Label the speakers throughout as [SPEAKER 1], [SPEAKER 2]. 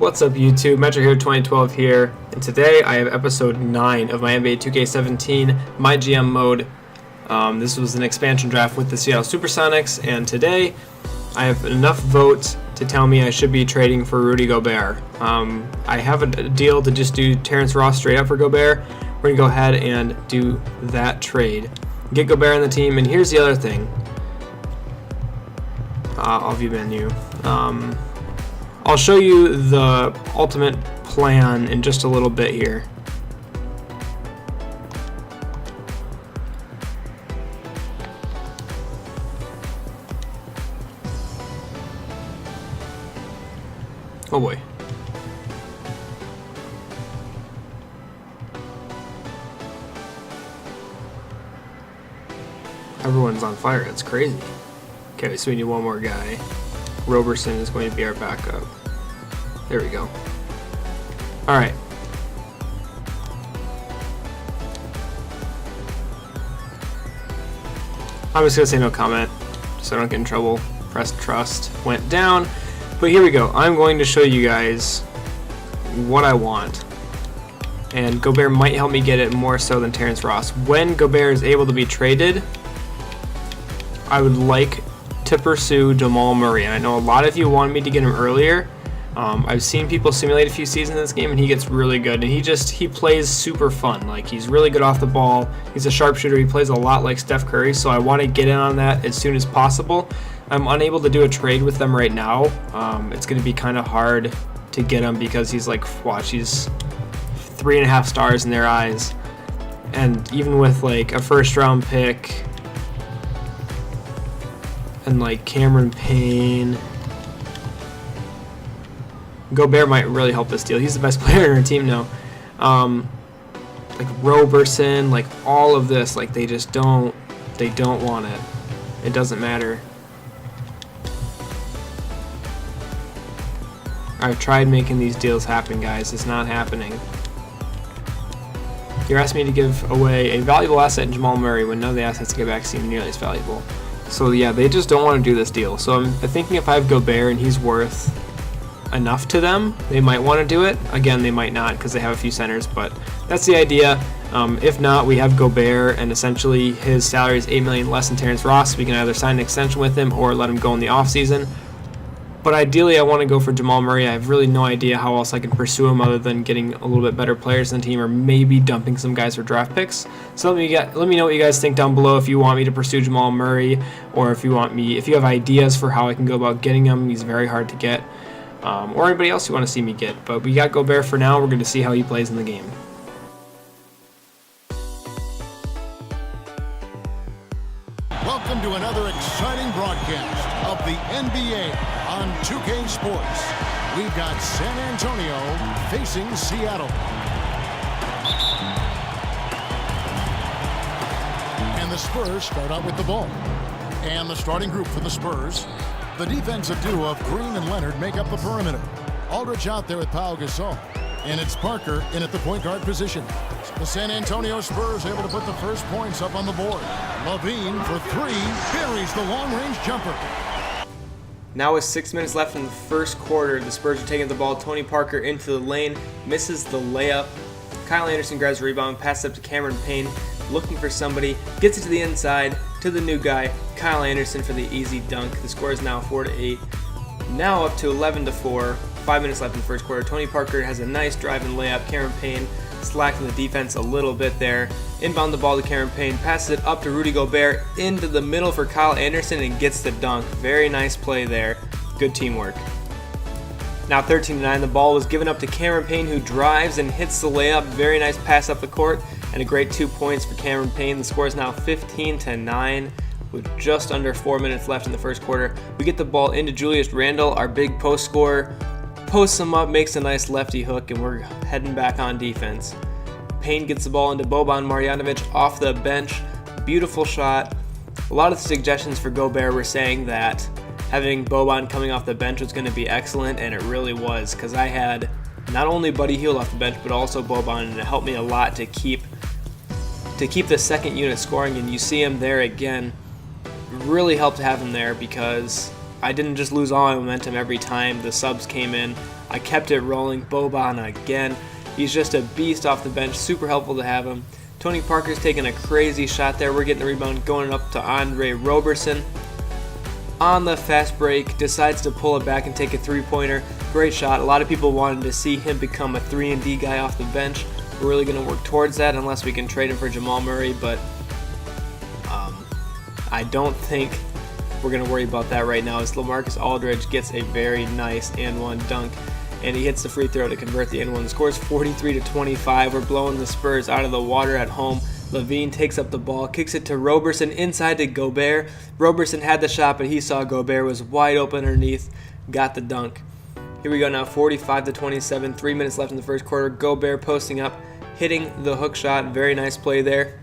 [SPEAKER 1] What's up YouTube, Metro here 2012 here, and today I have episode 9 of my NBA 2K17 MyGM mode. This was an expansion draft with the Seattle Supersonics, and today I have enough votes to tell me I should be trading for Rudy Gobert. I have a deal to just do Terrence Ross straight up for Gobert. We're going to go ahead and do that trade. Get Gobert on the team, and here's the other thing. I'll view menu. I'll show you the ultimate plan in just a little bit here. Oh boy. Everyone's on fire, it's crazy. Okay, so we need one more guy. Roberson is going to be our backup. There we go. Alright. I'm just going to say no comment so I don't get in trouble. Press trust. Went down. But here we go. I'm going to show you guys what I want. And Gobert might help me get it more so than Terrence Ross. When Gobert is able to be traded, I would like to pursue Jamal Murray, and I know a lot of you wanted me to get him earlier. I've seen people simulate a few seasons in this game, and he gets really good, and he plays super fun. Like, he's really good off the ball. He's a sharpshooter. He plays a lot like Steph Curry, so I want to get in on that as soon as possible. I'm unable to do a trade with them right now. It's going to be kind of hard to get him because he's like, watch, he's 3.5 stars in their eyes, and even with like a first-round pick and like Cameron Payne, Gobert might really help this deal. He's the best player in our team now. Like Roberson, like all of this, like they don't want it. It doesn't matter. I've tried making these deals happen, guys. It's not happening. You're asking me to give away a valuable asset in Jamal Murray when none of the assets to get back seem nearly as valuable. So yeah, they just don't want to do this deal. So I'm thinking if I have Gobert and he's worth enough to them, they might want to do it. Again, they might not because they have a few centers, but that's the idea. If not, we have Gobert, and essentially his salary is $8 million less than Terrence Ross. We can either sign an extension with him or let him go in the offseason. But ideally, I want to go for Jamal Murray. I have really no idea how else I can pursue him other than getting a little bit better players in the team, or maybe dumping some guys for draft picks. So let me know what you guys think down below. If you want me to pursue Jamal Murray, or if you have ideas for how I can go about getting him. He's very hard to get, or anybody else you want to see me get. But we got Gobert for now. We're going to see how he plays in the game.
[SPEAKER 2] Welcome to another exciting broadcast of the NBA on 2K Sports. We've got San Antonio facing Seattle. And the Spurs start out with the ball. And the starting group for the Spurs, the defensive duo of Green and Leonard make up the perimeter. Aldridge out there with Pau Gasol. And it's Parker in at the point guard position. The San Antonio Spurs able to put the first points up on the board. Levine for three, buries the long-range jumper.
[SPEAKER 1] Now with 6 minutes left in the first quarter, the Spurs are taking the ball. Tony Parker into the lane, misses the layup. Kyle Anderson grabs a rebound, passes up to Cameron Payne, looking for somebody, gets it to the inside, to the new guy, Kyle Anderson for the easy dunk. The score is now 4-8. Now up to 11-4. 5 minutes left in the first quarter. Tony Parker has a nice drive and layup. Cameron Payne slacking the defense a little bit there. Inbound the ball to Cameron Payne, passes it up to Rudy Gobert, into the middle for Kyle Anderson, and gets the dunk. Very nice play there. Good teamwork. Now 13-9, the ball was given up to Cameron Payne, who drives and hits the layup. Very nice pass up the court, and a great 2 points for Cameron Payne. The score is now 15-9. With just under 4 minutes left in the first quarter. We get the ball into Julius Randle, our big post scorer. Posts him up, makes a nice lefty hook, and we're heading back on defense. Payne gets the ball into Boban Marjanovic off the bench. Beautiful shot. A lot of the suggestions for Gobert were saying that having Boban coming off the bench was going to be excellent, and it really was, because I had not only Buddy Hield off the bench, but also Boban, and it helped me a lot to keep the second unit scoring, and you see him there again. Really helped to have him there because I didn't just lose all my momentum every time the subs came in. I kept it rolling. Boban again. He's just a beast off the bench. Super helpful to have him. Tony Parker's taking a crazy shot there. We're getting the rebound, going up to Andre Roberson. On the fast break, decides to pull it back and take a three-pointer. Great shot. A lot of people wanted to see him become a 3-and-D guy off the bench. We're really going to work towards that unless we can trade him for Jamal Murray, but I don't think we're going to worry about that right now as LaMarcus Aldridge gets a very nice and-one dunk, and he hits the free throw to convert the and-one. The score is 43-25. We're blowing the Spurs out of the water at home. Levine takes up the ball, kicks it to Roberson, inside to Gobert. Roberson had the shot, but he saw Gobert was wide open underneath, got the dunk. Here we go now, 45-27, 3 minutes left in the first quarter. Gobert posting up, hitting the hook shot, very nice play there.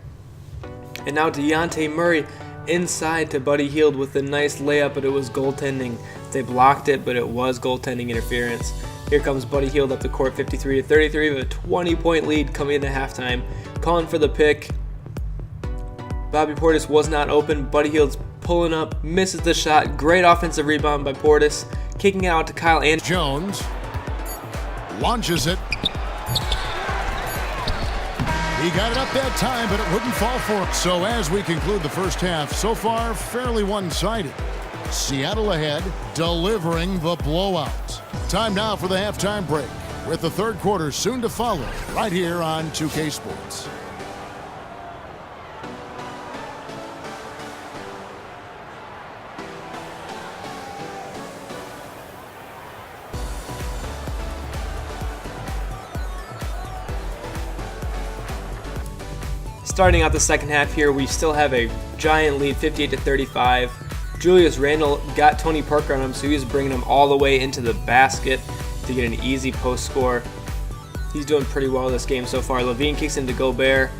[SPEAKER 1] And now Dejounte Murray inside to Buddy Hield with a nice layup, but it was goaltending. They blocked it, but it was goaltending interference. Here comes Buddy Hield up the court, 53-33, with a 20-point lead coming into halftime. Calling for the pick. Bobby Portis was not open. Buddy Hield's pulling up, misses the shot. Great offensive rebound by Portis. Kicking it out to Kyle Anderson.
[SPEAKER 2] Jones launches it. He got it up that time, but it wouldn't fall for him. So as we conclude the first half, so far fairly one-sided. Seattle ahead, delivering the blowout. Time now for the halftime break, with the third quarter soon to follow, right here on 2K Sports.
[SPEAKER 1] Starting out the second half here, we still have a giant lead, 58-35. Julius Randle got Tony Parker on him, so he was bringing him all the way into the basket to get an easy post score. He's doing pretty well this game so far. Levine kicks into Gobert,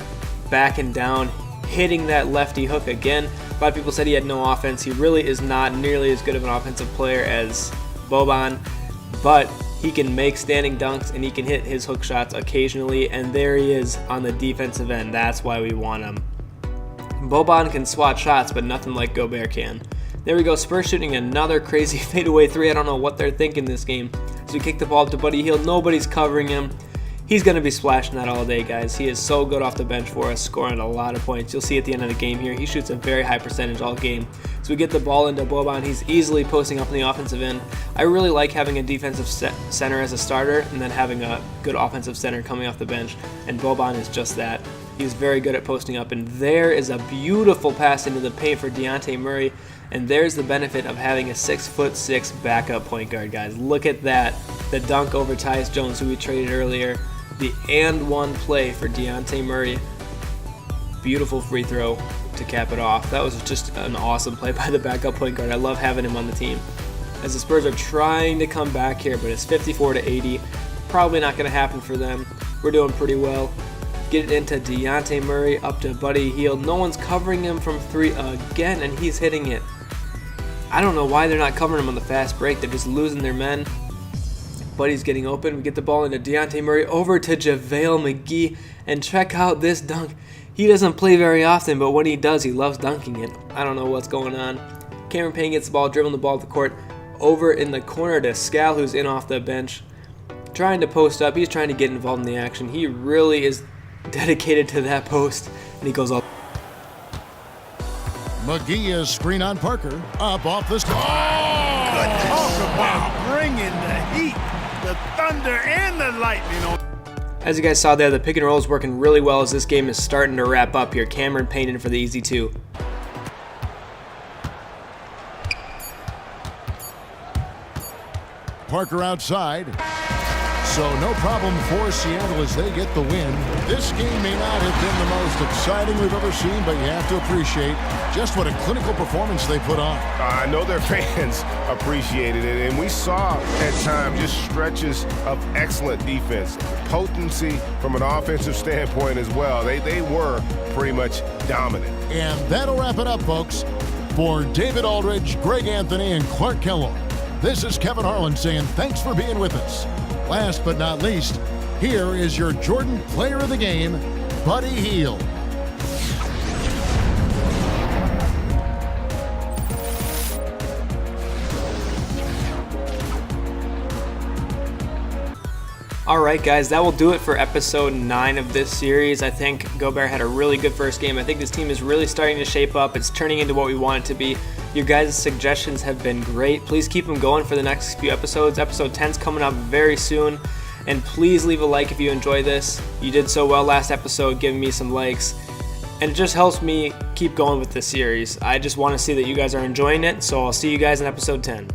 [SPEAKER 1] backing down, hitting that lefty hook again. A lot of people said he had no offense. He really is not nearly as good of an offensive player as Boban, but he can make standing dunks and he can hit his hook shots occasionally, and there he is on the defensive end. That's why we want him. Boban can swat shots, but nothing like Gobert can. There we go, Spurs shooting another crazy fadeaway three. I don't know what they're thinking this game. So we kick the ball up to Buddy Hield. Nobody's covering him. He's going to be splashing that all day, guys. He is so good off the bench for us, scoring a lot of points. You'll see at the end of the game here, he shoots a very high percentage all game. So we get the ball into Boban. He's easily posting up on the offensive end. I really like having a defensive center as a starter and then having a good offensive center coming off the bench. And Boban is just that. He's very good at posting up. And there is a beautiful pass into the paint for Dejounte Murray. And there's the benefit of having a 6'6" backup point guard, guys. Look at that. The dunk over Tyus Jones, who we traded earlier. The and one play for Dejounte Murray. Beautiful free throw to cap it off. That was just an awesome play by the backup point guard. I love having him on the team. As the Spurs are trying to come back here, but it's 54-80. Probably not going to happen for them. We're doing pretty well. Get it into Dejounte Murray, up to Buddy Hield. No one's covering him from three again, and he's hitting it. I don't know why they're not covering him on the fast break. They're just losing their men. Buddy's getting open. We get the ball into Dejounte Murray, over to JaVale McGee, and check out this dunk. He doesn't play very often, but when he does, he loves dunking it. I don't know what's going on. Cameron Payne gets the ball, dribbling the ball up the court, over in the corner to Scal, who's in off the bench, trying to post up. He's trying to get involved in the action. He really is dedicated to that post, and he goes all.
[SPEAKER 2] McGee is screen on Parker, up off the score.
[SPEAKER 3] Talk about bringing the heat, the thunder, and the lightning on.
[SPEAKER 1] As you guys saw there, the pick and roll is working really well as this game is starting to wrap up here. Cameron Payne in for the easy two.
[SPEAKER 2] Parker outside. So no problem for Seattle as they get the win. This game may not have been the most exciting we've ever seen, but you have to appreciate just what a clinical performance they put on.
[SPEAKER 4] I know their fans appreciated it, and we saw at times just stretches of excellent defense, potency from an offensive standpoint as well. They were pretty much dominant.
[SPEAKER 2] And that'll wrap it up, folks. For David Aldridge, Greg Anthony, and Clark Kellogg, this is Kevin Harlan saying thanks for being with us. Last but not least, here is your Jordan Player of the Game, Buddy Hield.
[SPEAKER 1] Alright guys, that will do it for episode 9 of this series. I think Gobert had a really good first game. I think this team is really starting to shape up. It's turning into what we want it to be. Your guys' suggestions have been great. Please keep them going for the next few episodes. Episode 10's coming up very soon. And please leave a like if you enjoy this. You did so well last episode giving me some likes. And it just helps me keep going with this series. I just want to see that you guys are enjoying it. So I'll see you guys in episode 10.